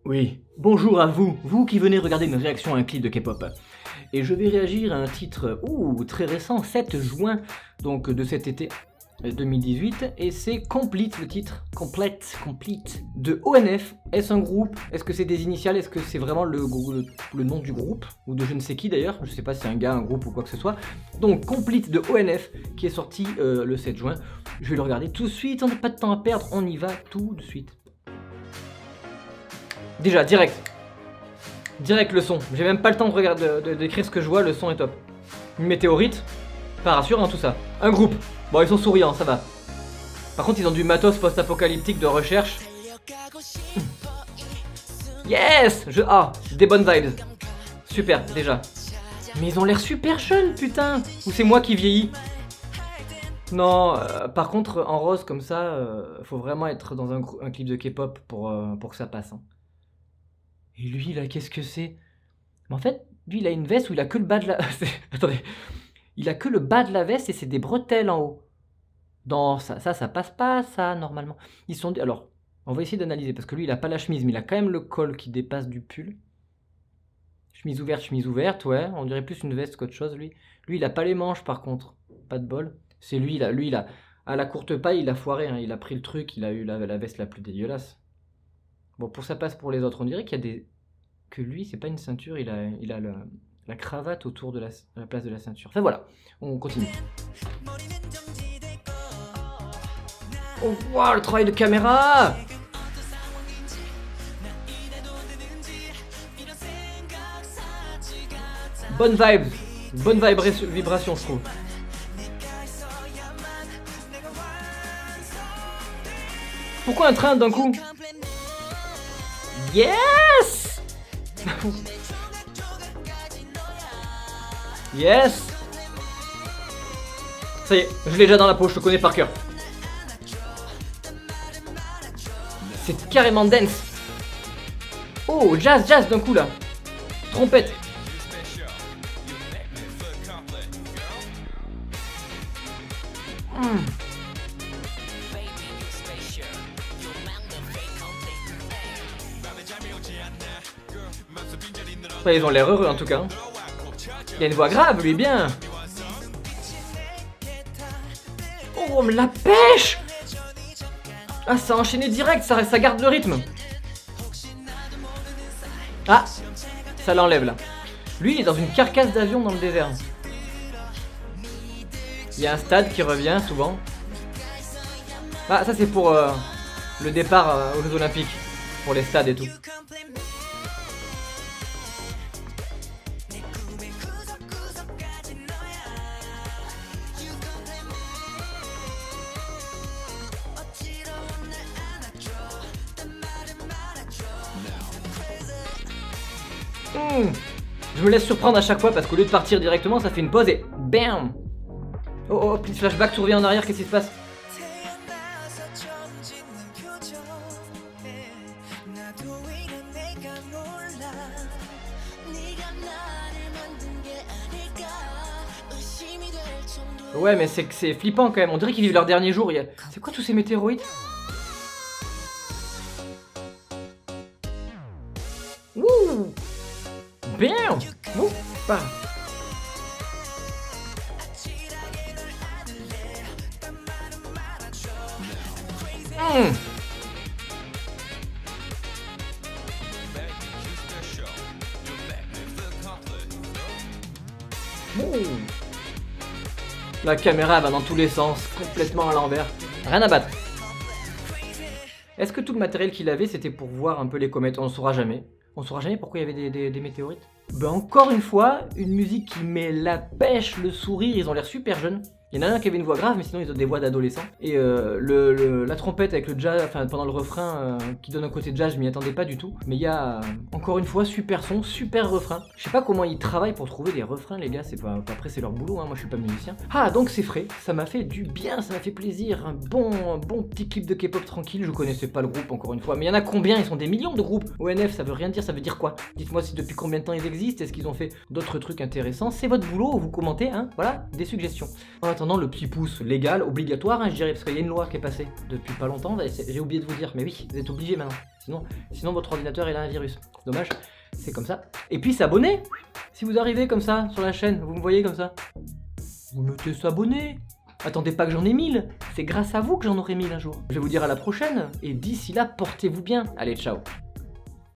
Oui, bonjour à vous, vous qui venez regarder une réaction à un clip de K-pop. Et je vais réagir à un titre, très récent, 7 juin, donc de cet été 2018, et c'est Complete le titre, Complete, de ONF. Est-ce un groupe? Est-ce que c'est des initiales? Est-ce que c'est vraiment le nom du groupe? Ou de je ne sais qui d'ailleurs, je sais pas si c'est un gars, un groupe ou quoi que ce soit. Donc Complete de ONF, qui est sorti le 7 juin. Je vais le regarder tout de suite, on n'a pas de temps à perdre, on y va tout de suite. Déjà, direct le son, j'ai même pas le temps de regarder, d'écrire ce que je vois, le son est top. Une météorite, pas rassurant tout ça. Un groupe, bon ils sont souriants, ça va. Par contre ils ont du matos post-apocalyptique de recherche. Yes, des bonnes vibes. Super, déjà. Mais ils ont l'air super jeunes, putain. Ou c'est moi qui vieillis? Non, par contre en rose comme ça, faut vraiment être dans un clip de K-pop pour que ça passe. Hein. Et lui là, qu'est-ce que c'est? Mais en fait, lui il a une veste où il a que le bas de la... Attendez. Il a que le bas de la veste et c'est des bretelles en haut. Non, ça passe pas, ça, normalement. Ils sont... Alors, on va essayer d'analyser, parce que lui, il a pas la chemise, mais il a quand même le col qui dépasse du pull. Chemise ouverte, ouais. On dirait plus une veste qu'autre chose, lui. Lui, il a pas les manches, par contre. Pas de bol. C'est lui, là. Lui, il a... À la courte paille, il a foiré, hein. Il a pris le truc, il a eu la veste la plus dégueulasse. Bon, pour ça passe pour les autres. On dirait qu'il y a des... Que lui, c'est pas une ceinture, il a la cravate autour de la place de la ceinture. Enfin voilà, on continue. Oh, wow, le travail de caméra! Bonne vibration, je trouve. Pourquoi un train d'un coup? Yes! Yes! Ça y est, je l'ai déjà dans la peau, je te connais par cœur. C'est carrément dance. Oh, jazz d'un coup là. Trompette. Ouais, ils ont l'air heureux en tout cas. Il a une voix grave, lui, bien. Oh, la pêche! Ah, ça a enchaîné direct, ça garde le rythme. Ah, ça l'enlève là. Lui, il est dans une carcasse d'avion dans le désert. Il y a un stade qui revient souvent. Ah, ça c'est pour le départ aux Jeux Olympiques. Pour les stades et tout. Je me laisse surprendre à chaque fois parce qu'au lieu de partir directement, ça fait une pause et BAM! Oh, petit flashback, tu reviens en arrière, qu'est-ce qui se passe? Ouais, mais c'est flippant quand même, on dirait qu'ils vivent leur dernier jour. C'est quoi tous ces météorites? Wouh! Bam! Ouh! Bah. La caméra va dans tous les sens, complètement à l'envers. Rien à battre. Est-ce que tout le matériel qu'il avait, c'était pour voir un peu les comètes? On ne saura jamais. On saura jamais pourquoi il y avait des météorites. Ben encore une fois, une musique qui met la pêche, le sourire, ils ont l'air super jeunes. Il y en a un qui avait une voix grave, mais sinon ils ont des voix d'adolescents. Et la trompette avec le jazz, enfin pendant le refrain qui donne un côté jazz, je m'y attendais pas du tout. Mais il y a, encore une fois, super son, super refrain. Je sais pas comment ils travaillent pour trouver des refrains, les gars, c'est pas, après c'est leur boulot, hein, moi je suis pas musicien. Ah, donc c'est frais, ça m'a fait du bien, ça m'a fait plaisir. Un bon petit clip de K-pop tranquille, je connaissais pas le groupe encore une fois. Mais il y en a combien? Ils sont des millions de groupes. ONF, ça veut rien dire, ça veut dire quoi? Dites-moi si depuis combien de temps ils existent, est-ce qu'ils ont fait d'autres trucs intéressants? C'est votre boulot, vous commentez, hein, voilà, des suggestions. En attendant, attendant, le petit pouce légal, obligatoire, hein, je dirais, parce qu'il y a une loi qui est passée depuis pas longtemps. J'ai oublié de vous dire, mais oui, vous êtes obligés maintenant. Sinon votre ordinateur il a un virus. Dommage, c'est comme ça. Et puis s'abonner. Si vous arrivez comme ça sur la chaîne, vous me voyez comme ça, vous mettez s'abonner. Attendez pas que j'en ai 1000, c'est grâce à vous que j'en aurai 1000 un jour. Je vais vous dire à la prochaine, et d'ici là, portez-vous bien. Allez, ciao.